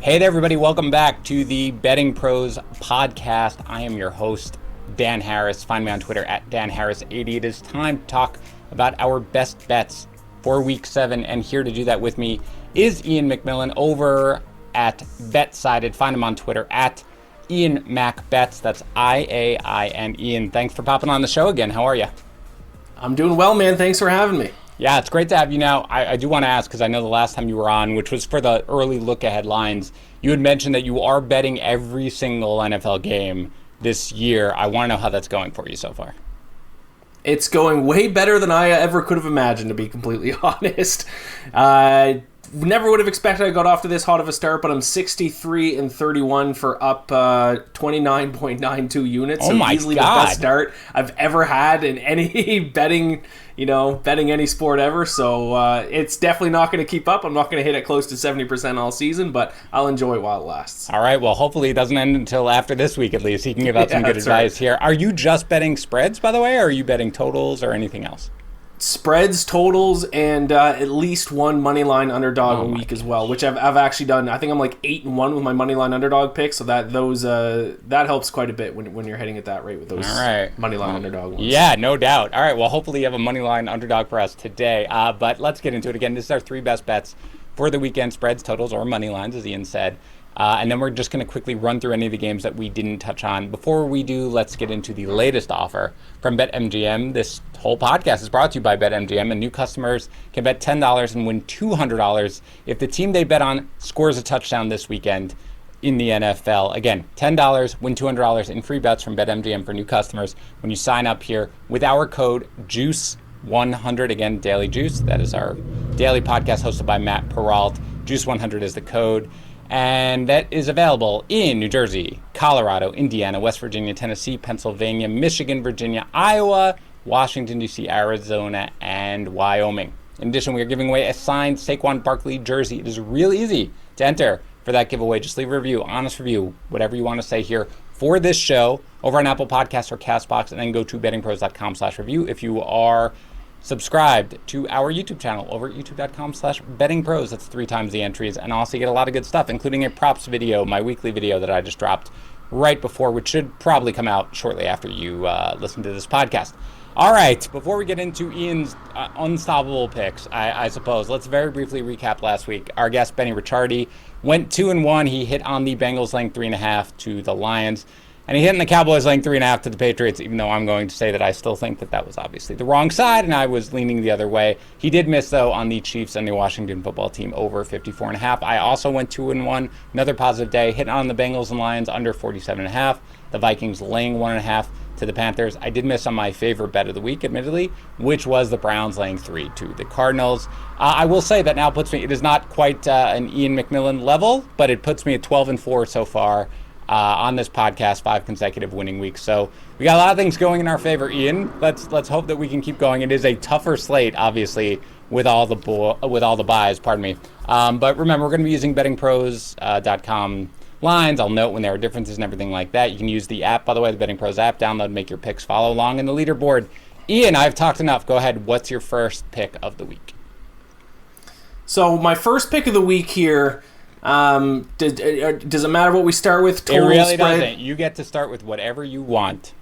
Hey there, everybody. Welcome back to the Betting Pros podcast. I am your host, Dan Harris. Find me on Twitter at DanHarris80. It is time to talk about our best bets for Week 7. And here to do that with me is Iain MacMillan over at BetSided. Find him on Twitter at Iain MacBets. That's IAIN. Ian, thanks for popping on the show again. How are you? I'm doing well, man. Thanks for having me. Yeah, it's great to have you now. I do want to ask, because I know the last time you were on, which was for the early look-ahead lines, you had mentioned that you are betting every single NFL game this year. I want to know how that's going for you so far. It's going way better than I ever could have imagined, to be completely honest. Never would have expected I got off to this hot of a start, but I'm 63-31 for up 29.92 units. Oh, so my easily God. The best start I've ever had in any betting any sport ever. So it's definitely not going to keep up. I'm not going to hit it close to 70% all season, but I'll enjoy it while it lasts. All right. Well, hopefully it doesn't end until after this week, at least. You can give out some good advice here. Are you just betting spreads, by the way, or are you betting totals or anything else? Spreads, totals, and at least one money line underdog a week as well, which I've actually done. I think I'm like 8-1 with my money line underdog picks, so that helps quite a bit when you're heading at that rate with those money line underdog ones. Yeah, no doubt. All right, well, hopefully you have a money line underdog for us today. But let's get into it again. This is our three best bets for the weekend: spreads, totals, or money lines, as Ian said. And then we're just going to quickly run through any of the games that we didn't touch on. Before we do, let's get into the latest offer from BetMGM. This whole podcast is brought to you by BetMGM, and new customers can bet $10 and win $200 if the team they bet on scores a touchdown this weekend in the NFL. Again, $10, win $200 in free bets from BetMGM for new customers when you sign up here with our code JUICE100. Again, Daily Juice. That is our daily podcast hosted by Matt Peralt. JUICE100 is the code. And that is available in New Jersey, Colorado, Indiana, West Virginia, Tennessee, Pennsylvania, Michigan, Virginia, Iowa, Washington, D.C., Arizona, and Wyoming. In addition, we are giving away a signed Saquon Barkley jersey. It is real easy to enter for that giveaway. Just leave a review, honest review, whatever you want to say here for this show over on Apple Podcasts or CastBox, and then go to bettingpros.com/review if you are subscribed to our YouTube channel over at youtube.com/bettingpros. That's 3 times the entries. And also you get a lot of good stuff, including a props video, my weekly video that I just dropped right before, which should probably come out shortly after you listen to this podcast. All right, before we get into Ian's unstoppable picks, I suppose, let's very briefly recap last week. Our guest, Benny Ricciardi, went 2-1. He hit on the Bengals laying 3.5 to the Lions. And he hit in the Cowboys laying 3.5 to the Patriots, even though I'm going to say that I still think that was obviously the wrong side, and I was leaning the other way. He did miss, though, on the Chiefs and the Washington football team over 54.5. I also went 2-1, another positive day, hitting on the Bengals and Lions under 47.5. The Vikings laying 1.5 to the Panthers. I did miss on my favorite bet of the week, admittedly, which was the Browns laying 3 to the Cardinals. I will say that now puts me, it is not quite an Iain MacMillan level, but it puts me at 12-4 so far. On this podcast, 5 consecutive winning weeks. So we got a lot of things going in our favor, Ian. Let's hope that we can keep going. It is a tougher slate, obviously, with all the buys. Pardon me. But remember, we're going to be using bettingpros.com lines. I'll note when there are differences and everything like that. You can use the app, by the way, the Betting Pros app. Download, make your picks, follow along in the leaderboard. Ian, I've talked enough. Go ahead. What's your first pick of the week? So my first pick of the week here. Does it matter what we start with? Total, it really spread? Doesn't. You get to start with whatever you want.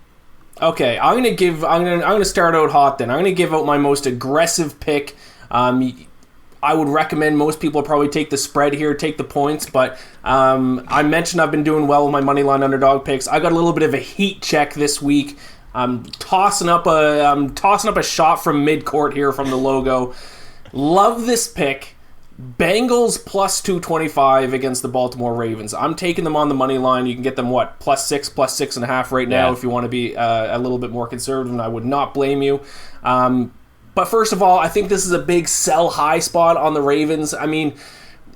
Okay, I'm gonna start out hot then. I'm gonna give out my most aggressive pick. I would recommend most people probably take the spread here, take the points, but I mentioned I've been doing well with my moneyline underdog picks. I got a little bit of a heat check this week. I'm tossing up a shot from midcourt here from the logo. Love this pick. Bengals plus 225 against the Baltimore Ravens. I'm taking them on the money line. You can get them, +6, +6.5 right now if you want to be a little bit more conservative, and I would not blame you. But first of all, I think this is a big sell high spot on the Ravens. I mean,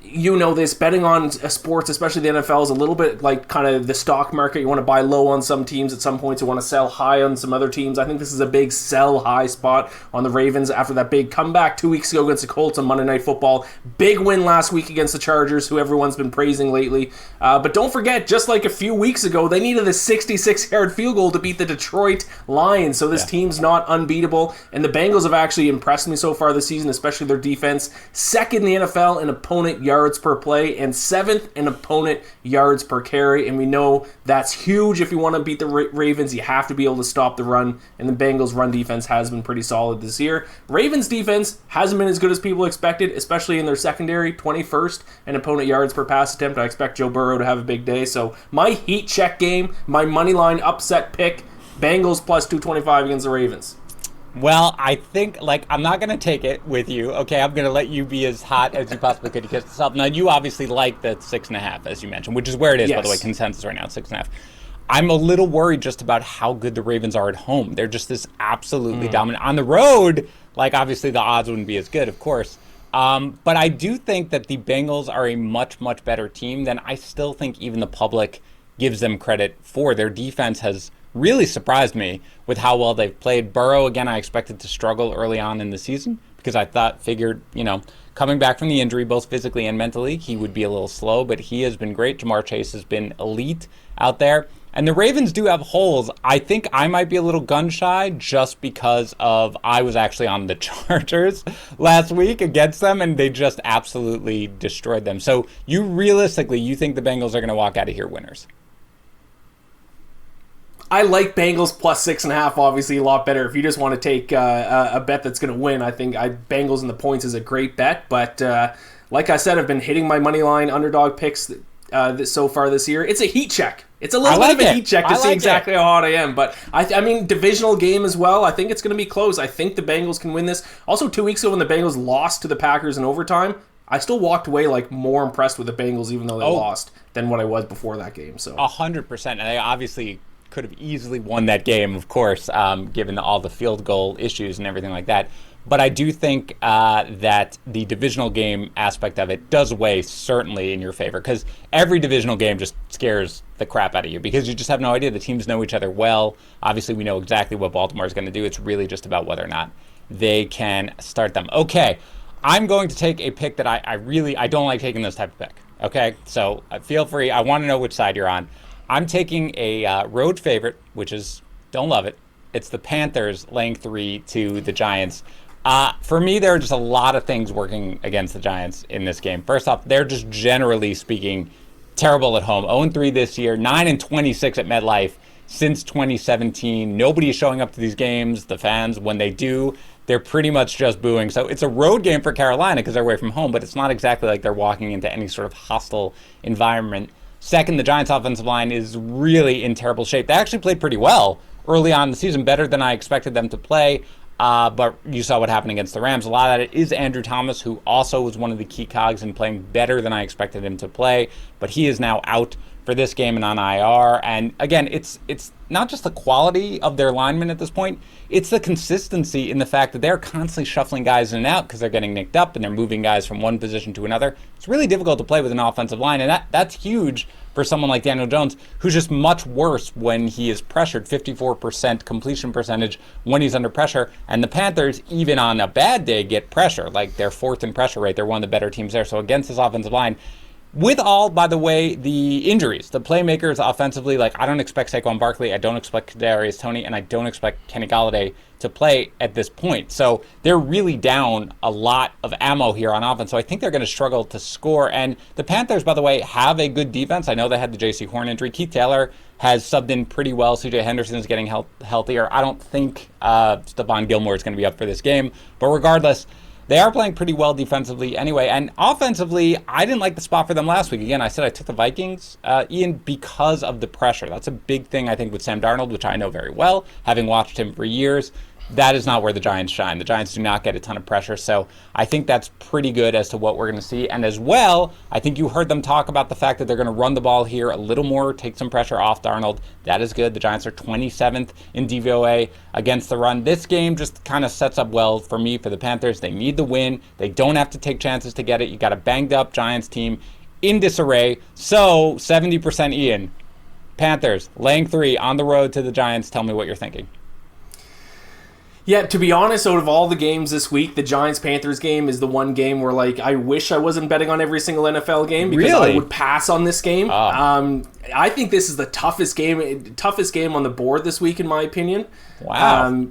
you know this, betting on sports, especially the NFL, is a little bit like kind of the stock market. You want to buy low on some teams at some points. You want to sell high on some other teams. I think this is a big sell high spot on the Ravens after that big comeback 2 weeks ago against the Colts on Monday Night Football. Big win last week against the Chargers, who everyone's been praising lately. But don't forget, just like a few weeks ago, they needed a 66-yard field goal to beat the Detroit Lions. So this team's not unbeatable. And the Bengals have actually impressed me so far this season, especially their defense. Second in the NFL in opponent yards yards per play and 7th in opponent yards per carry. And we know that's huge. If you want to beat the Ravens, you have to be able to stop the run. And the Bengals' run defense has been pretty solid this year. Ravens' defense hasn't been as good as people expected, especially in their secondary, 21st in opponent yards per pass attempt. I expect Joe Burrow to have a big day. So my heat check game, my moneyline upset pick, Bengals plus 225 against the Ravens. Well, I think, I'm not going to take it with you. Okay, I'm going to let you be as hot as you possibly could to get yourself. Now, you obviously like the 6.5, as you mentioned, which is where it is, yes. By the way, consensus right now, 6.5. I'm a little worried just about how good the Ravens are at home. They're just this absolutely dominant. On the road, obviously the odds wouldn't be as good, of course. But I do think that the Bengals are a much, much better team than I still think even the public gives them credit for. Their defense has really surprised me with how well they've played. Burrow, again, I expected to struggle early on in the season because I figured, coming back from the injury, both physically and mentally, he would be a little slow, but he has been great. Jamar Chase has been elite out there. And the Ravens do have holes. I think I might be a little gun shy just because I was actually on the Chargers last week against them, and they just absolutely destroyed them. So you think the Bengals are going to walk out of here winners? I like Bengals plus 6.5, obviously a lot better. If you just want to take a bet that's going to win, I think Bengals and the points is a great bet. But like I said, I've been hitting my money line underdog picks so far this year. It's a heat check. It's a little bit of a heat check to see exactly how hot I am. But I mean, divisional game as well. I think it's going to be close. I think the Bengals can win this. Also, 2 weeks ago when the Bengals lost to the Packers in overtime, I still walked away more impressed with the Bengals even though they lost than what I was before that game. So 100%. And they obviously could have easily won that game, of course, given all the field goal issues and everything like that. But I do think that the divisional game aspect of it does weigh certainly in your favor because every divisional game just scares the crap out of you because you just have no idea. The teams know each other well. Obviously, we know exactly what Baltimore is going to do. It's really just about whether or not they can start them. Okay, I'm going to take a pick that I don't like taking this type of pick. Okay, so feel free. I want to know which side you're on. I'm taking a road favorite, which is, don't love it. It's the Panthers laying 3 to the Giants. For me, there are just a lot of things working against the Giants in this game. First off, they're just generally speaking terrible at home. 0-3 this year, 9-26 at MetLife since 2017. Nobody is showing up to these games. The fans, when they do, they're pretty much just booing. So it's a road game for Carolina because they're away from home, but it's not exactly like they're walking into any sort of hostile environment. Second, the Giants' offensive line is really in terrible shape. They actually played pretty well early on in the season, better than I expected them to play. But you saw what happened against the Rams. A lot of that is Andrew Thomas, who also was one of the key cogs in playing better than I expected him to play. But he is now out for this game and on IR. And again, it's not just the quality of their linemen at this point, it's the consistency in the fact that they're constantly shuffling guys in and out because they're getting nicked up and they're moving guys from one position to another. It's really difficult to play with an offensive line, and that's huge for someone like Daniel Jones, who's just much worse when he is pressured, 54% completion percentage when he's under pressure. And the Panthers, even on a bad day, get pressure. They're 4th in pressure rate. They're one of the better teams there. So against this offensive line, with all, by the way, the injuries, the playmakers offensively, I don't expect Saquon Barkley, I don't expect Kadarius Toney, and I don't expect Kenny Golladay to play at this point. So they're really down a lot of ammo here on offense. So I think they're going to struggle to score. And the Panthers, by the way, have a good defense. I know they had the J.C. Horn injury. Keith Taylor has subbed in pretty well. C.J. Henderson is getting healthier. I don't think Stephon Gilmore is going to be up for this game. But regardless, they are playing pretty well defensively anyway. And offensively, I didn't like the spot for them last week. Again, I said I took the Vikings, Ian, because of the pressure. That's a big thing, I think, with Sam Darnold, which I know very well, having watched him for years. That is not where the Giants shine. The Giants do not get a ton of pressure. So I think that's pretty good as to what we're going to see. And as well, I think you heard them talk about the fact that they're going to run the ball here a little more, take some pressure off Darnold. That is good. The Giants are 27th in DVOA against the run. This game just kind of sets up well for me for the Panthers. They need the win. They don't have to take chances to get it. You got a banged up Giants team in disarray. So 70% Ian. Panthers laying 3 on the road to the Giants. Tell me what you're thinking. Yeah, to be honest, out of all the games this week, the Giants-Panthers game is the one game where, I wish I wasn't betting on every single NFL game because I would pass on this game. I think this is the toughest game on the board this week, in my opinion. Wow.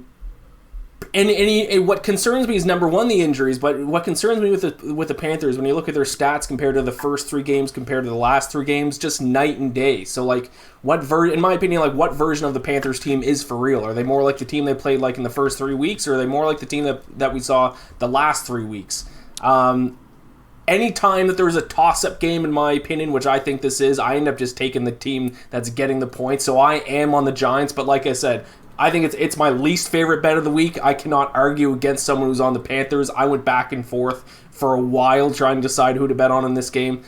And what concerns me is, number one, the injuries, but what concerns me with the Panthers, when you look at their stats compared to the first 3 games compared to the last 3 games, just night and day. So, like, in my opinion, like, what version of the Panthers team is for real? Are they more like the team they played, like, in the first 3 weeks, or are they more like the team that we saw the last 3 weeks? Any time that there's a toss-up game, in my opinion, which I think this is, I end up just taking the team that's getting the points. So I am on the Giants, but like I said, I think it's my least favorite bet of the week. I cannot argue against someone who's on the Panthers. I went back and forth for a while trying to decide who to bet on in this game.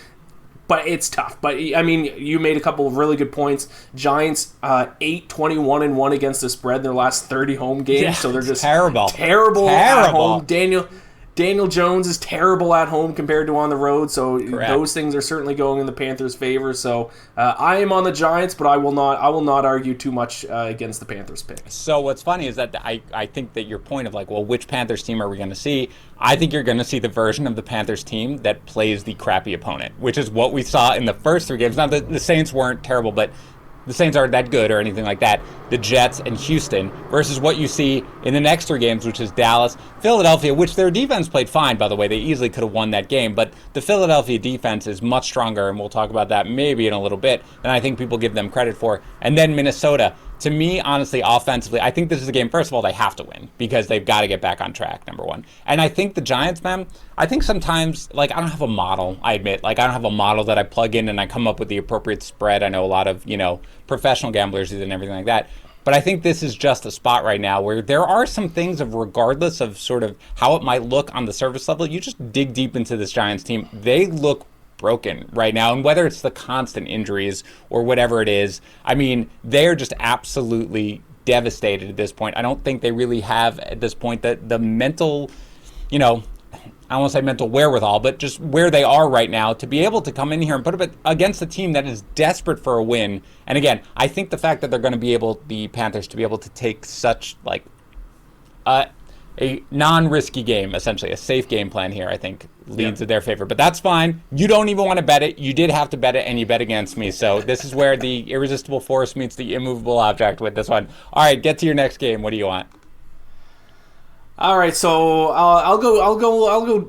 But it's tough. But, I mean, you made a couple of really good points. Giants, 8-21-1 against the spread in their last 30 home games. Yeah, so they're just terrible at home. Daniel Jones is terrible at home compared to on the road, so Correct. Those things are certainly going in the Panthers' favor. So I am on the Giants, but I will not argue too much against the Panthers pick. So what's funny is that I think that your point of, like, well, which Panthers team are we going to see? I think you're going to see the version of the Panthers team that plays the crappy opponent, which is what we saw in the first 3 games. Now, the Saints weren't terrible, but the Saints aren't that good or anything like that. The Jets and Houston versus what you see in the next 3 games, which is Dallas, Philadelphia, which their defense played fine, by the way. They easily could have won that game, but the Philadelphia defense is much stronger, and we'll talk about that maybe in a little bit, than I think people give them credit for. And then Minnesota. To me, honestly, offensively, I think this is a game, first of all, they have to win because they've got to get back on track, number one. And I think the Giants, man, I think sometimes, like, I don't have a model, I admit. Like, I don't have a model that I plug in and I come up with the appropriate spread. I know a lot of, professional gamblers and everything like that. But I think this is just a spot right now where there are some things of, regardless of sort of how it might look on the surface level, you just dig deep into this Giants team. They look broken right now, and whether it's the constant injuries or whatever it is, I mean, they're just absolutely devastated at this point. I don't think they really have at this point the mental, I don't want to say mental wherewithal, but just where they are right now to be able to come in here and put up against a team that is desperate for a win. And again, I think the fact that they're going to be able, the Panthers, to be able to take such, like, a non-risky game, essentially, a safe game plan here, I think, leans to their favor. But that's fine. You don't even want to bet it. You did have to bet it, and you bet against me. So this is where the irresistible force meets the immovable object with this one. All right, get to your next game. What do you want? All right, so I'll go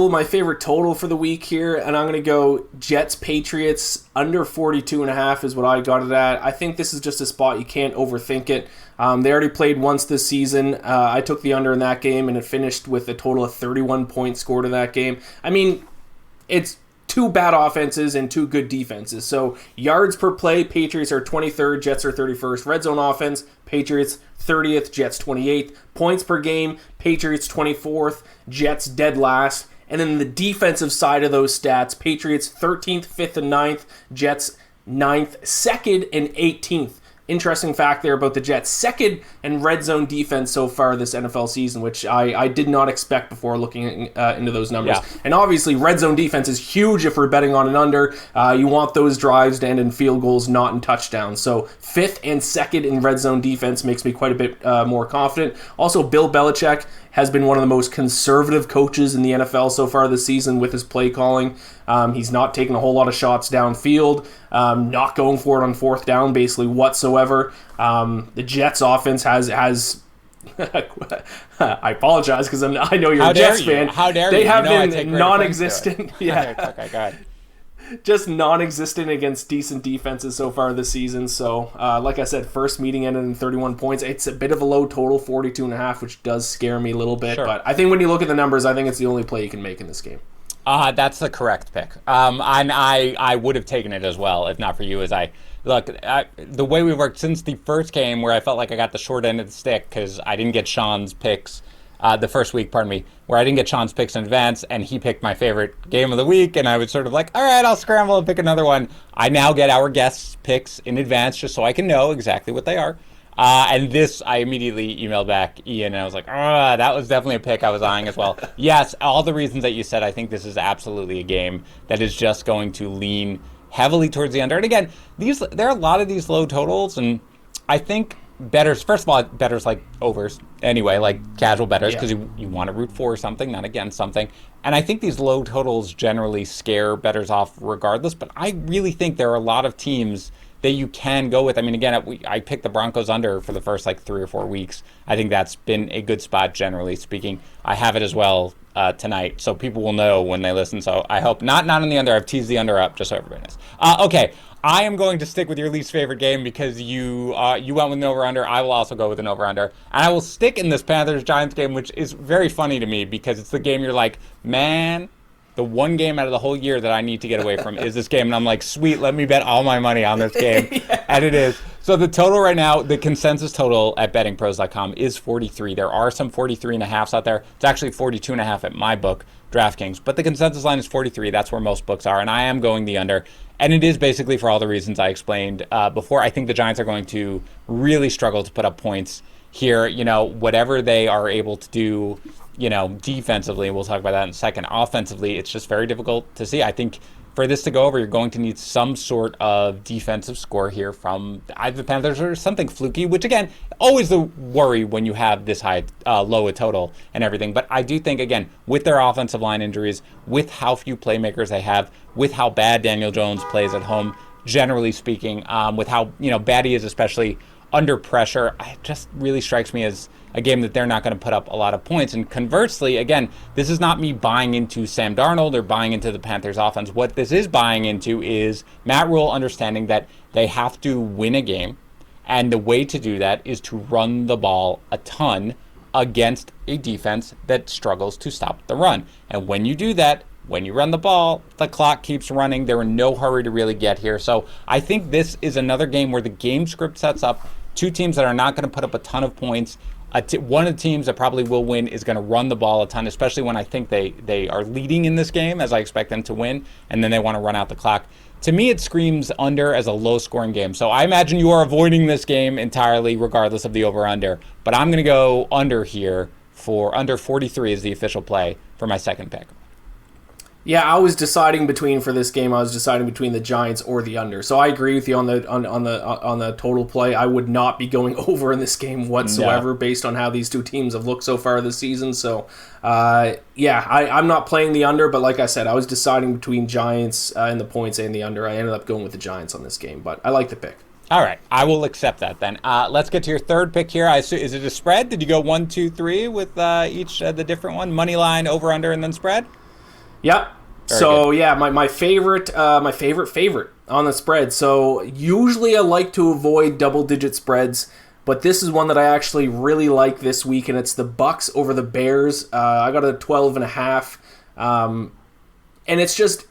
my favorite total for the week here, and I'm going to go Jets Patriots under 42.5 is what I got it at. I think this is just a spot you can't overthink it. They already played once this season. I took the under in that game, and it finished with a total of 31 points scored in that game. I mean, it's 2 bad offenses and 2 good defenses. So yards per play, Patriots are 23rd, Jets are 31st. Red zone offense, Patriots 30th, Jets 28th. Points per game, Patriots 24th, Jets dead last. And then the defensive side of those stats, Patriots 13th, 5th, and 9th, Jets 9th, 2nd, and 18th. Interesting fact there about the Jets. 2nd in red zone defense so far this NFL season, which I did not expect before looking into those numbers. Yeah. And obviously, red zone defense is huge if we're betting on an under. You want those drives to end in field goals, not in touchdowns. So 5th and 2nd in red zone defense makes me quite a bit more confident. Also, Bill Belichick has been one of the most conservative coaches in the NFL so far this season with his play calling. He's not taking a whole lot of shots downfield, not going for it on 4th down basically whatsoever. The Jets offense has I apologize because I know you're a Jets fan. How dare you? They have been non-existent. Yeah. Okay, go ahead. Just non-existent against decent defenses so far this season. So, like I said, first meeting ended in 31 points. It's a bit of a low total, 42.5, which does scare me a little bit. Sure. But I think when you look at the numbers, I think it's the only play you can make in this game. That's the correct pick. And I would have taken it as well, if not for you, as the way we worked since the first game where I felt like I got the short end of the stick because I didn't get Sean's picks the first week, where I didn't get Sean's picks in advance, and he picked my favorite game of the week, and I was sort of like, all right, I'll scramble and pick another one. I now get our guests' picks in advance just so I can know exactly what they are. And this, I immediately emailed back Ian, and I was like, that was definitely a pick I was eyeing as well. Yes, all the reasons that you said, I think this is absolutely a game that is just going to lean heavily towards the under. And again, there are a lot of these low totals, and I think bettors, first of all, bettors like overs anyway, like casual bettors, because you want to root for something, not against something. And I think these low totals generally scare bettors off regardless, but I really think there are a lot of teams that you can go with. I mean, again, I picked the Broncos under for the first like 3 or 4 weeks. I think that's been a good spot, generally speaking. I have it as well tonight, so people will know when they listen. So I hope not on the under. I've teased the under up just so everybody knows. Okay, I am going to stick with your least favorite game because you went with an over-under. I will also go with an over-under. And I will stick in this Panthers-Giants game, which is very funny to me because it's the game you're like, man, the one game out of the whole year that I need to get away from is this game. And I'm like, sweet, let me bet all my money on this game. Yeah. And it is. So the total right now, the consensus total at bettingpros.com is 43. There are some 43.5s out there. It's actually 42.5 at my book, DraftKings. But the consensus line is 43. That's where most books are. And I am going the under. And it is basically for all the reasons I explained before. I think the Giants are going to really struggle to put up points here. You know, whatever they are able to do, you know, defensively, we'll talk about that in a second. Offensively, it's just very difficult to see. I think for this to go over, you're going to need some sort of defensive score here from either the Panthers or something fluky, which, again, always the worry when you have this high, low a total and everything. But I do think, again, with their offensive line injuries, with how few playmakers they have, with how bad Daniel Jones plays at home, generally speaking, with how, you know, bad he is, especially under pressure, it just really strikes me as a game that they're not going to put up a lot of points. And conversely, again, this is not me buying into Sam Darnold or buying into the Panthers offense. What this is buying into is Matt Rule understanding that they have to win a game, and the way to do that is to run the ball a ton against a defense that struggles to stop the run. And when you do that, when you run the ball, the clock keeps running. They're in no hurry to really get here. So I think this is another game where the game script sets up two teams that are not going to put up a ton of points. One of the teams that probably will win is going to run the ball a ton, especially when I think they are leading in this game, as I expect them to win, and then they want to run out the clock. To me, it screams under as a low-scoring game. So I imagine you are avoiding this game entirely, regardless of the over-under. But I'm going to go under here for under 43 is the official play for my second pick. Yeah, I was deciding between the Giants or the under. So I agree with you on the total play. I would not be going over in this game whatsoever based on how these two teams have looked so far this season. So I'm not playing the under, but like I said, I was deciding between Giants and the points and the under. I ended up going with the Giants on this game, but I like the pick. All right, I will accept that then. Let's get to your third pick here. Is it a spread? Did you go 1, 2, 3 with each the different one? Money line, over, under, and then spread? Yep. So yeah, my favorite on the spread. So usually I like to avoid double-digit spreads, but this is one that I actually really like this week, and it's the Bucs over the Bears. I got a 12.5, and it's just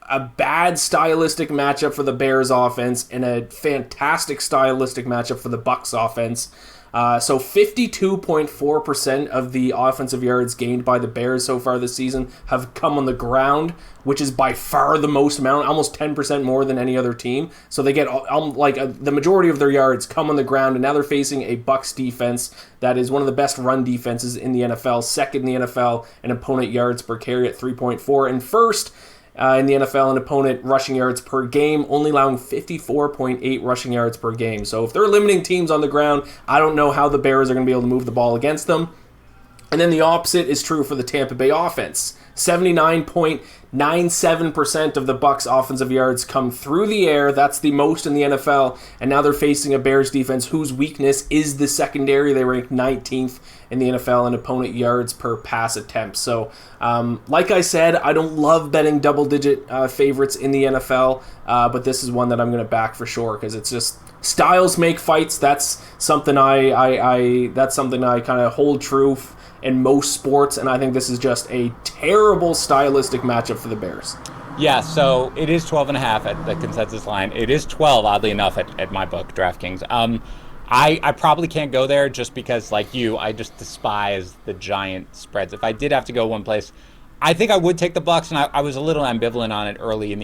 a bad stylistic matchup for the Bears offense and a fantastic stylistic matchup for the Bucs offense. So 52.4% of the offensive yards gained by the Bears so far this season have come on the ground, which is by far the most amount, almost 10% more than any other team. So they get the majority of their yards come on the ground, and now they're facing a Bucs defense that is one of the best run defenses in the NFL, second in the NFL in opponent yards per carry at 3.4, and first in the NFL in opponent rushing yards per game, only allowing 54.8 rushing yards per game. So if they're limiting teams on the ground, I don't know how the Bears are going to be able to move the ball against them. And then the opposite is true for the Tampa Bay offense. 79.97% of the Bucs' offensive yards come through the air. That's the most in the NFL. And now they're facing a Bears defense whose weakness is the secondary. They rank 19th in the NFL in opponent yards per pass attempt. So, like I said, I don't love betting double-digit favorites in the NFL, but this is one that I'm going to back for sure because it's just styles make fights. That's something I kind of hold true in most sports, and I think this is just a terrible stylistic matchup for the Bears. Yeah, so it is 12.5 at the consensus line. It is 12, oddly enough, at my book, DraftKings. I probably can't go there just because, like you, I just despise the giant spreads. If I did have to go one place, I think I would take the Bucs, and I was a little ambivalent on it early in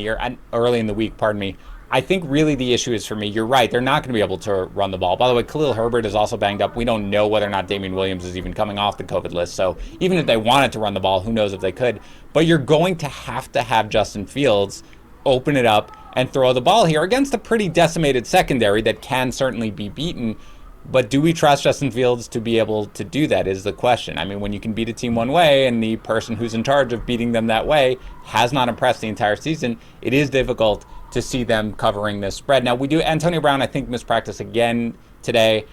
the week, pardon me. I think really the issue is for me, you're right, they're not going to be able to run the ball. By the way, Khalil Herbert is also banged up. We don't know whether or not Damian Williams is even coming off the COVID list. So even if they wanted to run the ball, who knows if they could. But you're going to have Justin Fields open it up and throw the ball here against a pretty decimated secondary that can certainly be beaten. But do we trust Justin Fields to be able to do that is the question. I mean, when you can beat a team one way and the person who's in charge of beating them that way has not impressed the entire season, it is difficult to see them covering this spread. Now, we do Antonio Brown, I think, mispractice again today,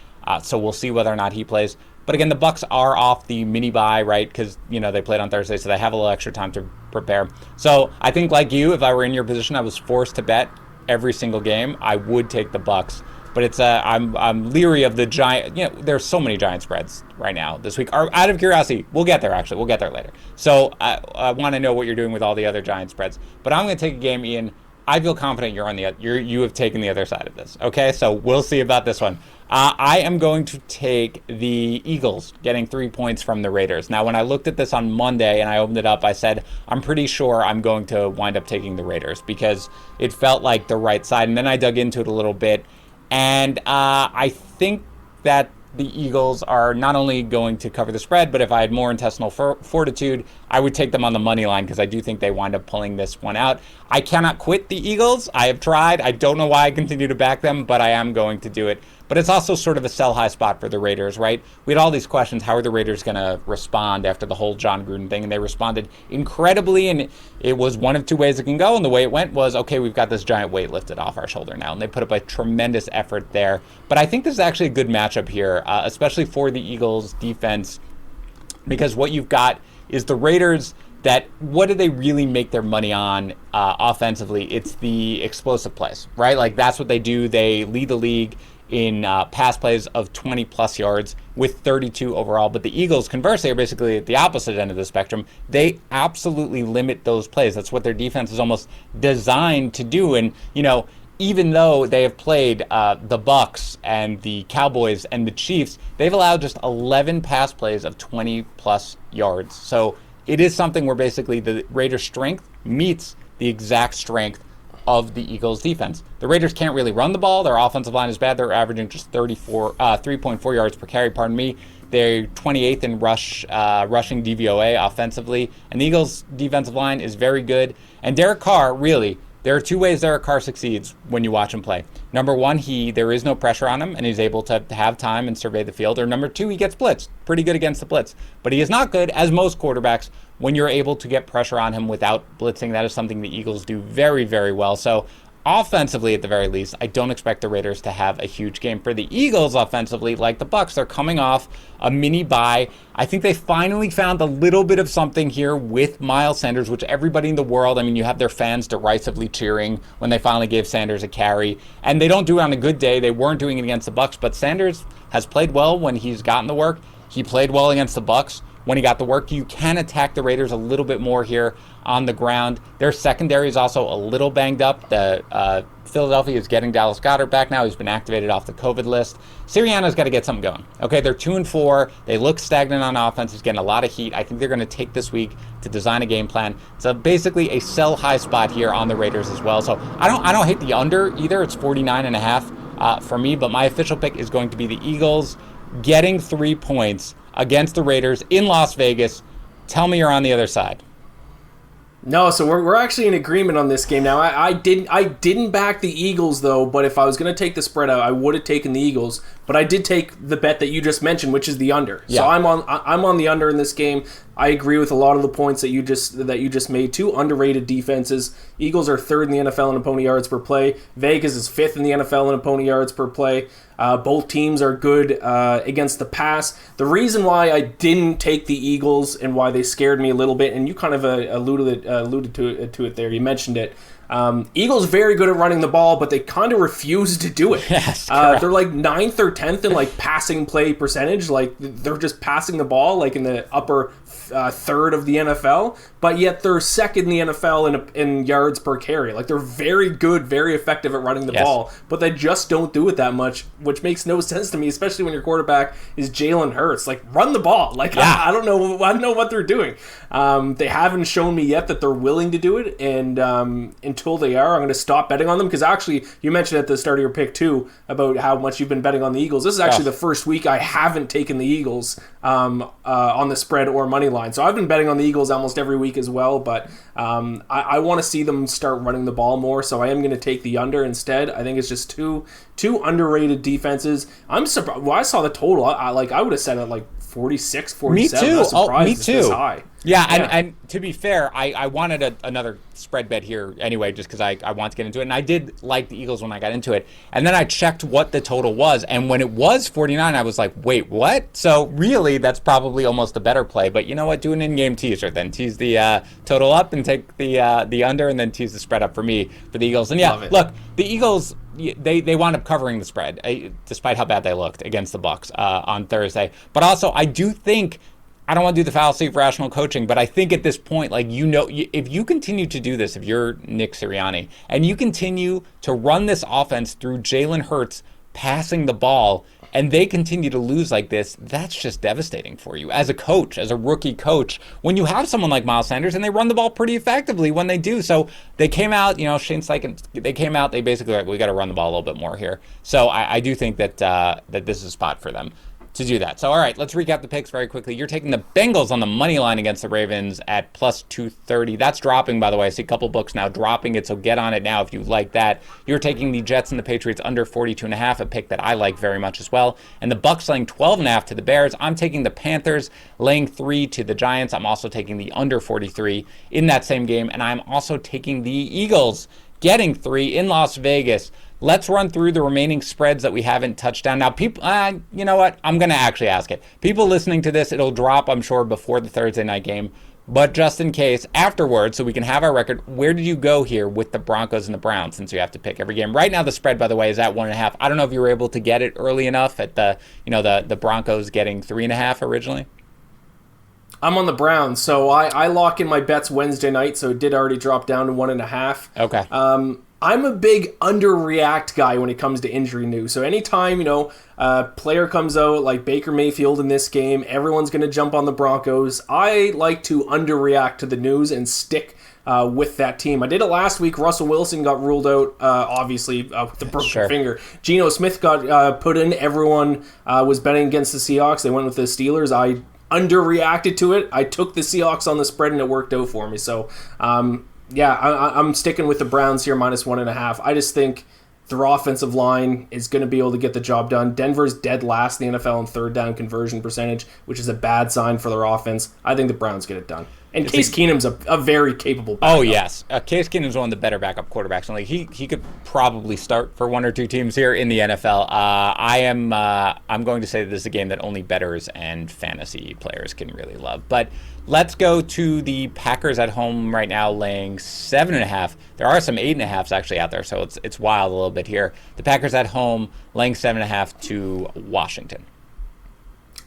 so we'll see whether or not he plays. But again, the Bucs are off the mini bye, right? Because, they played on Thursday, so they have a little extra time to prepare. So I think, like you, if I were in your position, I was forced to bet every single game, I would take the Bucs. But it's I'm leery of the giant. There's so many giant spreads right now this week. Out of curiosity, we'll get there. Actually, we'll get there later. So I want to know what you're doing with all the other giant spreads. But I'm going to take a game, Ian. I feel confident you have taken the other side of this. Okay, so we'll see about this one. I am going to take the Eagles getting 3 points from the Raiders. Now, when I looked at this on Monday and I opened it up, I said, I'm pretty sure I'm going to wind up taking the Raiders because it felt like the right side. And then I dug into it a little bit. And I think that the Eagles are not only going to cover the spread, but if I had more intestinal fortitude, I would take them on the money line because I do think they wind up pulling this one out. I cannot quit the Eagles. I have tried. I don't know why I continue to back them, but I am going to do it. But it's also sort of a sell high spot for the Raiders, right? We had all these questions. How are the Raiders going to respond after the whole John Gruden thing? And they responded incredibly, and it was one of two ways it can go. And the way it went was, okay, we've got this giant weight lifted off our shoulder now. And they put up a tremendous effort there. But I think this is actually a good matchup here, especially for the Eagles defense, because what you've got is the Raiders that what do they really make their money on offensively? It's the explosive plays, right? Like that's what they do. They lead the league in pass plays of 20-plus yards with 32 overall. But the Eagles, conversely, are basically at the opposite end of the spectrum. They absolutely limit those plays. That's what their defense is almost designed to do. And, even though they have played the Bucs and the Cowboys and the Chiefs, they've allowed just 11 pass plays of 20-plus yards. So it is something where basically the Raiders' strength meets the exact strength of the Eagles defense. The Raiders can't really run the ball. Their offensive line is bad. They're averaging just 3.4 yards per carry, They're 28th in rushing DVOA offensively. And the Eagles defensive line is very good. And Derek Carr, really, there are two ways Derek Carr succeeds when you watch him play. Number one, there is no pressure on him and he's able to have time and survey the field. Or number two, he gets blitzed. Pretty good against the blitz. But he is not good, as most quarterbacks, when you're able to get pressure on him without blitzing. That is something the Eagles do very, very well. So offensively, at the very least, I don't expect the Raiders to have a huge game. For the Eagles offensively, like the Bucs, they're coming off a mini bye. I think they finally found a little bit of something here with Miles Sanders, which everybody in the world, you have their fans derisively cheering when they finally gave Sanders a carry. And they don't do it on a good day. They weren't doing it against the Bucs, but Sanders has played well when he's gotten the work. He played well against the Bucs when he got the work. You can attack the Raiders a little bit more here on the ground. Their secondary is also a little banged up. Philadelphia is getting Dallas Goedert back now. He's been activated off the COVID list. Sirianni's got to get something going. Okay, they're 2-4. They look stagnant on offense. He's getting a lot of heat. I think they're going to take this week to design a game plan. So basically a sell high spot here on the Raiders as well. So I don't hate the under either. It's 49.5 for me, but my official pick is going to be the Eagles getting 3 points against the Raiders in Las Vegas. Tell me you're on the other side. No, so we're actually in agreement on this game now. I didn't back the Eagles though, but if I was going to take the spread out, I would have taken the Eagles. But I did take the bet that you just mentioned, which is the under. Yeah. So I'm on the under in this game. I agree with a lot of the points that you just made. Two underrated defenses. Eagles are third in the NFL in opponent yards per play. Vegas is fifth in the NFL in opponent yards per play. Both teams are good against the pass. The reason why I didn't take the Eagles and why they scared me a little bit, and you kind of alluded to it there. You mentioned it. Eagles very good at running the ball, but they kind of refuse to do it. Yes, they're like 9th or 10th in passing play percentage. Like they're just passing the ball in the upper third of the NFL, but yet they're second in the NFL in yards per carry. Like they're very good, very effective at running the ball, but they just don't do it that much, which makes no sense to me, especially when your quarterback is Jalen Hurts. Like run the ball. I don't know what they're doing. They haven't shown me yet that they're willing to do it, and until they are, I'm going to stop betting on them, because actually you mentioned at the start of your pick too about how much you've been betting on the Eagles. This is actually the first week I haven't taken the Eagles on the spread or money line. So I've been betting on the Eagles almost every week as well, but I want to see them start running the ball more, so I am going to take the under instead. I think it's just two underrated defenses. I'm surprised. Well, I saw the total. I would have said it 46, 47. Me too. I'm surprised Me it's too. this high. Yeah, and to be fair, I wanted another spread bet here anyway, just because I want to get into it. And I did like the Eagles when I got into it. And then I checked what the total was. And when it was 49, I was like, wait, what? So really, that's probably almost a better play. But you know what? Do an in-game teaser. Then tease the total up and take the under, and then tease the spread up for me for the Eagles. And yeah, look, the Eagles, they wound up covering the spread, despite how bad they looked against the Bucs on Thursday. But also, I do think, I don't want to do the fallacy of rational coaching, but I think at this point, like, if you continue to do this, if you're Nick Sirianni, and you continue to run this offense through Jalen Hurts passing the ball, and they continue to lose like this, that's just devastating for you as a coach, as a rookie coach, when you have someone like Miles Sanders, and they run the ball pretty effectively when they do. So they came out, Shane Steichen, they came out, they basically were like, we got to run the ball a little bit more here. So I do think that this is a spot for them to do that. So, all right, let's recap the picks very quickly. You're taking the Bengals on the money line against the Ravens at plus 230. That's dropping, by the way. I see a couple books now dropping it, so get on it now if you like that. You're taking the Jets and the Patriots under 42.5, a pick that I like very much as well. And the Bucs laying 12.5 to the Bears. I'm taking the Panthers laying 3 to the Giants. I'm also taking the under 43 in that same game. And I'm also taking the Eagles getting 3 in Las Vegas. Let's run through the remaining spreads that we haven't touched on. Now, people, you know what? I'm going to actually ask it. People listening to this, it'll drop, I'm sure, before the Thursday night game. But just in case, afterwards, so we can have our record, where did you go here with the Broncos and the Browns, since you have to pick every game? Right now, the spread, by the way, is at 1.5. I don't know if you were able to get it early enough at the Broncos getting 3.5 originally. I'm on the Browns, so I lock in my bets Wednesday night, so it did already drop down to 1.5. Okay. I'm a big underreact guy when it comes to injury news. So anytime, a player comes out like Baker Mayfield in this game, everyone's going to jump on the Broncos. I like to underreact to the news and stick with that team. I did it last week. Russell Wilson got ruled out, obviously, with the broken finger. Geno Smith got put in. Everyone was betting against the Seahawks. They went with the Steelers. I underreacted to it. I took the Seahawks on the spread, and it worked out for me. So, I'm sticking with the Browns here, minus 1.5. I just think their offensive line is going to be able to get the job done. Denver's dead last in the NFL in third down conversion percentage, which is a bad sign for their offense. I think the Browns get it done. And Case Keenum's a very capable backup. Oh, yes. Case Keenum's one of the better backup quarterbacks in the league. He could probably start for one or two teams here in the NFL. I'm going to say that this is a game that only bettors and fantasy players can really love. But let's go to the Packers at home right now, laying 7.5. There are some 8.5s actually out there, so it's wild a little bit here. The Packers at home laying 7.5 to Washington.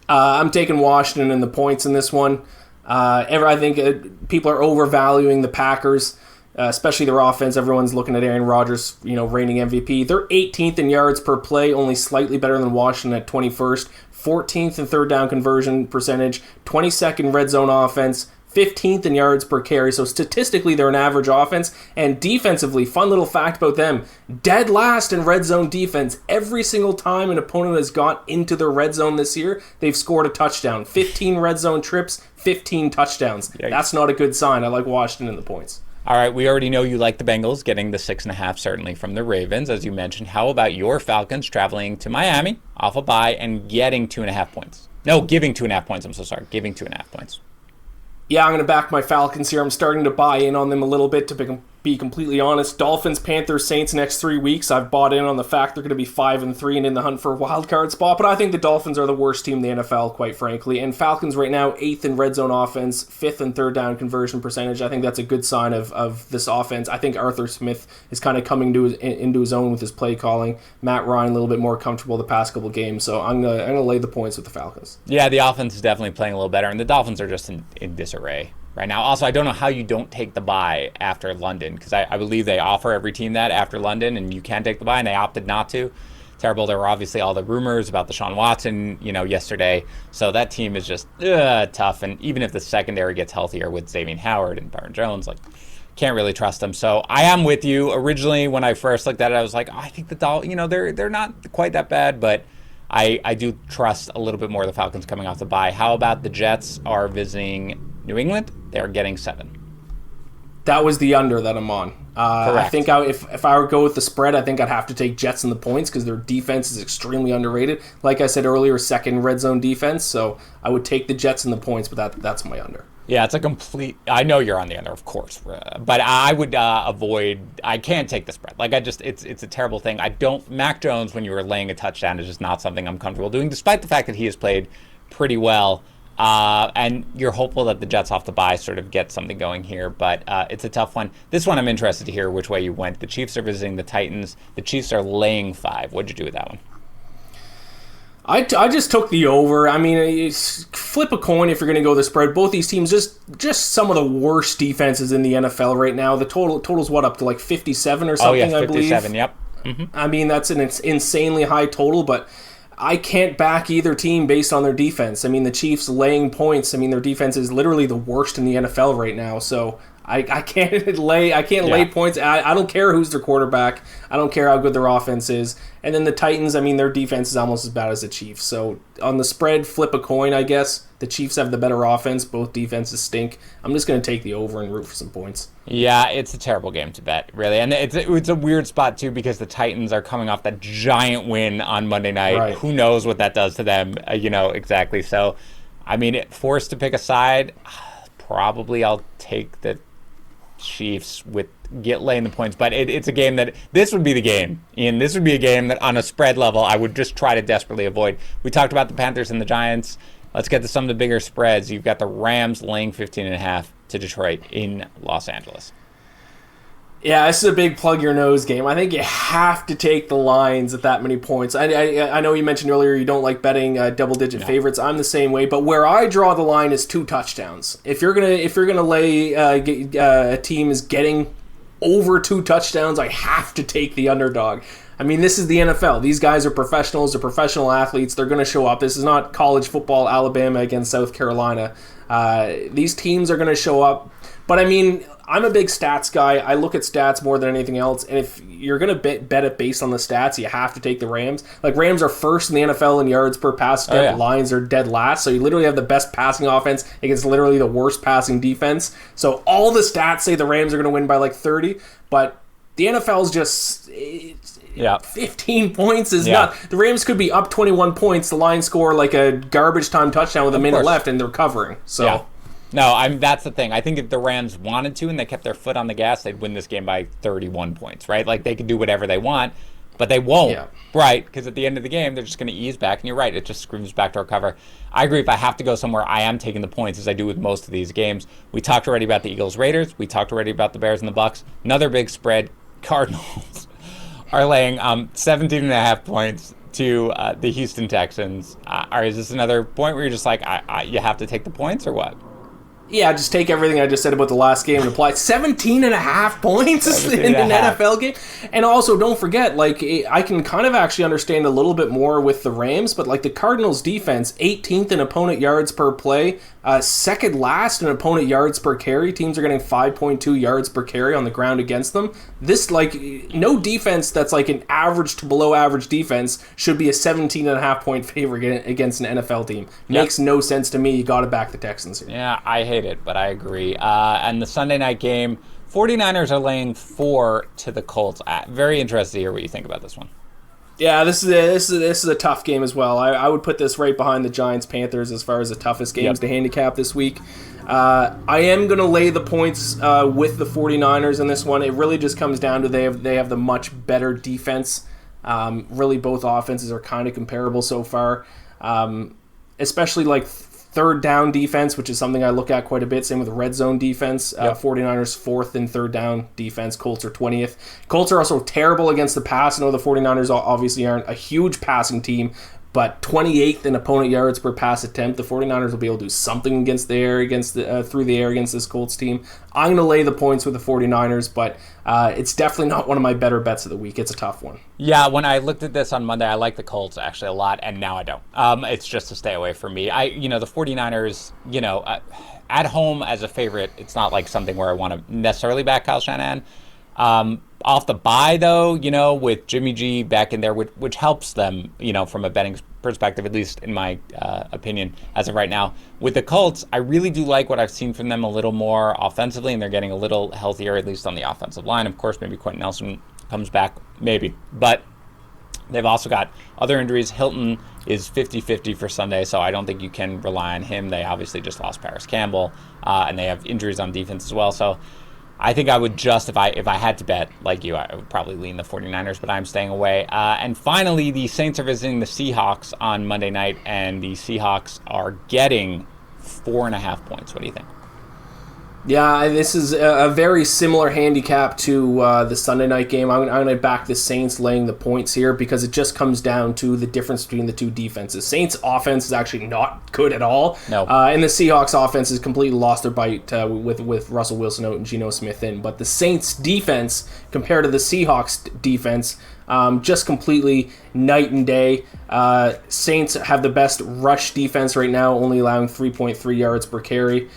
I'm taking Washington and the points in this one. I think people are overvaluing the Packers, especially their offense. Everyone's looking at Aaron Rodgers, reigning MVP. They're 18th in yards per play, only slightly better than Washington at 21st. 14th in third down conversion percentage, 22nd red zone offense, 15th in yards per carry. So statistically, they're an average offense. And defensively, fun little fact about them, dead last in red zone defense. Every single time an opponent has got into the red zone this year, they've scored a touchdown. 15 red zone trips, 15 touchdowns. Yikes. That's not a good sign. I like Washington in the points. All right, we already know you like the Bengals, getting the 6.5 certainly from the Ravens, as you mentioned. How about your Falcons traveling to Miami off a bye and getting 2.5 points? No, giving 2.5 points. I'm so sorry. Giving 2.5 points. Yeah, I'm going to back my Falcons here. I'm starting to buy in on them a little bit, to be completely honest. Dolphins, Panthers, Saints next 3 weeks. I've bought in on the fact they're going to be 5-3 and in the hunt for a wild card spot, but I think the Dolphins are the worst team in the NFL, quite frankly. And Falcons right now, 8th in red zone offense, 5th in third down conversion percentage. I think that's a good sign of this offense. I think Arthur Smith is kind of coming into his own with his play calling. Matt Ryan a little bit more comfortable the past couple games, so I'm gonna lay the points with the Falcons. Yeah, the offense is definitely playing a little better, and the Dolphins are just in disarray right now. Also, I don't know how you don't take the bye after London, because I believe they offer every team that after London, and you can take the bye, and they opted not to. Terrible. There were obviously all the rumors about the Deshaun Watson, yesterday. So that team is just tough. And even if the secondary gets healthier with Xavier Howard and Byron Jones, can't really trust them. So I am with you. Originally, when I first looked at it, I was like, I think the Dolphins, they're not quite that bad, but I do trust a little bit more the Falcons coming off the bye. How about the Jets are visiting New England? They're getting 7. That was the under that I'm on. I think if I were to go with the spread, I think I'd have to take Jets in the points because their defense is extremely underrated. Like I said earlier, second red zone defense, so I would take the Jets in the points, but that's my under. Yeah, it's a complete. I know you're on the under, of course, but I would avoid. I can't take the spread. Like it's a terrible thing. I don't. Mac Jones, when you were laying a touchdown, is just not something I'm comfortable doing, despite the fact that he has played pretty well. And you're hopeful that the Jets off the bye sort of get something going here, but it's a tough one. This one I'm interested to hear which way you went. The Chiefs are visiting the Titans. The Chiefs are laying 5. What'd you do with that one? I just took the over. I mean, flip a coin if you're going to go the spread. Both these teams, just some of the worst defenses in the NFL right now. The total's what, up to like 57 or something, I believe? 57, yep. Mm-hmm. I mean, that's an insanely high total, but I can't back either team based on their defense. I mean, the Chiefs laying points. I mean, their defense is literally the worst in the NFL right now, so I can't lay points. I don't care who's their quarterback. I don't care how good their offense is. And then the Titans, I mean, their defense is almost as bad as the Chiefs. So on the spread, flip a coin, I guess. The Chiefs have the better offense. Both defenses stink. I'm just going to take the over and root for some points. Yeah, it's a terrible game to bet, really. And it's a weird spot, too, because the Titans are coming off that giant win on Monday night. Right. Who knows what that does to them, exactly. So, I mean, forced to pick a side, probably I'll take the Chiefs with laying the points, but it's a game that this would be the game, Ian. This would be a game that on a spread level I would just try to desperately avoid. We talked about the Panthers and the Giants. Let's get to some of the bigger spreads. You've got the Rams laying 15.5 to Detroit in Los Angeles. Yeah, this is a big plug your nose game. I think you have to take the lines at that many points. I know you mentioned earlier you don't like betting double-digit favorites. I'm the same way, but where I draw the line is 2 touchdowns. If you're gonna lay a team is getting over 2 touchdowns, I have to take the underdog. I mean, this is the NFL. These guys are professionals. They're professional athletes. They're going to show up. This is not college football, Alabama against South Carolina. These teams are going to show up. But, I mean, I'm a big stats guy. I look at stats more than anything else. And if you're going to bet it based on the stats, you have to take the Rams. Like, Rams are first in the NFL in yards per pass attempt. Oh, yeah. Lions are dead last. So you literally have the best passing offense against literally the worst passing defense. So all the stats say the Rams are going to win by like 30. But the NFL's just... 15 points is not... The Rams could be up 21 points. The Lions score like a garbage time touchdown with a minute left, and they're covering. So... Yeah. No, that's the thing. I think if the Rams wanted to and they kept their foot on the gas, they'd win this game by 31 points, right? Like, they could do whatever they want, but they won't, right? Because at the end of the game, they're just going to ease back, and you're right, it just screams back to our cover. I agree. If I have to go somewhere, I am taking the points, as I do with most of these games. We talked already about the Eagles-Raiders. We talked already about the Bears and the Bucks. Another big spread, Cardinals are laying 17.5 points to the Houston Texans. Is this another point where you're just like, you have to take the points, or what? Yeah, just take everything I just said about the last game and apply 17.5 points in an NFL game. And also, don't forget, like, I can kind of actually understand a little bit more with the Rams, but like the Cardinals defense, 18th in opponent yards per play, second last in opponent yards per carry. Teams are getting 5.2 yards per carry on the ground against them. This, like, no defense that's like an average to below average defense should be a 17.5 point favorite against an NFL team. Makes no sense to me. You got to back the Texans here. Yeah, I hate it, but I agree. And the Sunday night game, 49ers are laying 4 to the Colts. Very interested to hear what you think about this one. Yeah, this is a tough game as well. I would put this right behind the Giants-Panthers as far as the toughest games to handicap this week. I am going to lay the points with the 49ers in this one. It really just comes down to they have the much better defense. Really, both offenses are kind of comparable so far, especially like third down defense, which is something I look at quite a bit. Same with red zone defense. 49ers 4th in third down defense. Colts are 20th. Colts are also terrible against the pass. I know the 49ers obviously aren't a huge passing team, but 28th in opponent yards per pass attempt. The 49ers will be able to do something through the air against this Colts team. I'm going to lay the points with the 49ers, but it's definitely not one of my better bets of the week. It's a tough one. Yeah, when I looked at this on Monday, I liked the Colts actually a lot, and now I don't. It's just a stay away from me. The 49ers, at home as a favorite, it's not like something where I want to necessarily back Kyle Shanahan. Off the bye, though, with Jimmy G back in there, which helps them, from a betting perspective, at least in my opinion, as of right now. With the Colts, I really do like what I've seen from them a little more offensively, and they're getting a little healthier, at least on the offensive line. Of course, maybe Quentin Nelson comes back, maybe. But they've also got other injuries. Hilton is 50-50 for Sunday, so I don't think you can rely on him. They obviously just lost Paris Campbell, and they have injuries on defense as well. So I think I would just, if I had to bet like you, I would probably lean the 49ers, but I'm staying away. And finally, the Saints are visiting the Seahawks on Monday night, and the Seahawks are getting 4.5 points. What do you think? Yeah, this is a very similar handicap to the Sunday night game. I'm going to back the Saints laying the points here because it just comes down to the difference between the two defenses. Saints' offense is actually not good at all. No. And the Seahawks' offense has completely lost their bite with Russell Wilson out and Geno Smith in. But the Saints' defense, compared to the Seahawks' defense, just completely night and day. Saints have the best rush defense right now, only allowing 3.3 yards per carry.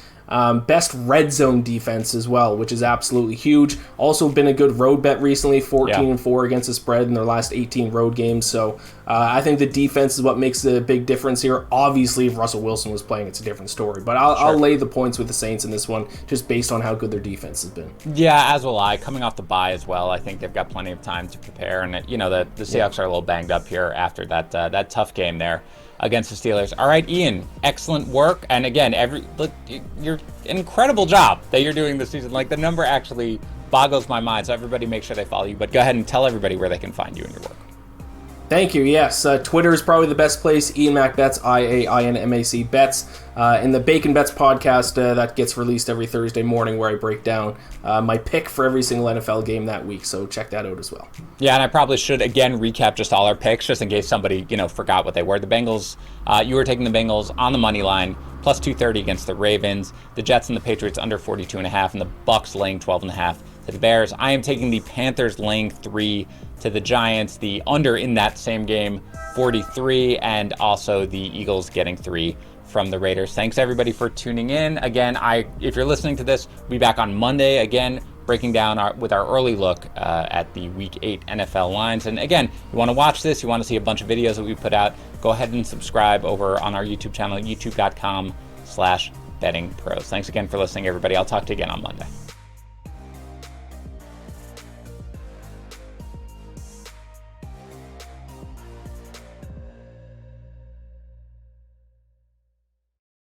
Best red zone defense as well, which is absolutely huge. Also been a good road bet recently, 14-4 against the spread in their last 18 road games. So I think the defense is what makes the big difference here. Obviously, if Russell Wilson was playing, it's a different story. But I'll lay the points with the Saints in this one, just based on how good their defense has been. Yeah, as will I. Coming off the bye as well, I think they've got plenty of time to prepare. And the Seahawks are a little banged up here after that tough game there against the Steelers. All right, Ian, excellent work. And again, you're an incredible job that you're doing this season. Like, the number actually boggles my mind. So everybody make sure they follow you. But go ahead and tell everybody where they can find you and your work. Thank you. Yes, Twitter is probably the best place. Iain Mac Bets, IAINMAC Bets. In the Bacon Bets podcast that gets released every Thursday morning, where I break down my pick for every single NFL game that week. So check that out as well. Yeah, and I probably should again recap just all our picks, just in case somebody forgot what they were. The Bengals, you were taking the Bengals on the money line, plus 230 against the Ravens. The Jets and the Patriots under 42.5, and the Bucks laying 12.5 to the Bears. I am taking the Panthers laying 3 to the Giants, the under in that same game, 43, and also the Eagles getting 3 from the Raiders. Thanks everybody for tuning in. Again, if you're listening to this, we'll be back on Monday again, breaking down with our early look at the Week 8 NFL lines. And again, you want to watch this, you want to see a bunch of videos that we put out, go ahead and subscribe over on our YouTube channel, youtube.com/BettingPros. Thanks again for listening, everybody. I'll talk to you again on Monday.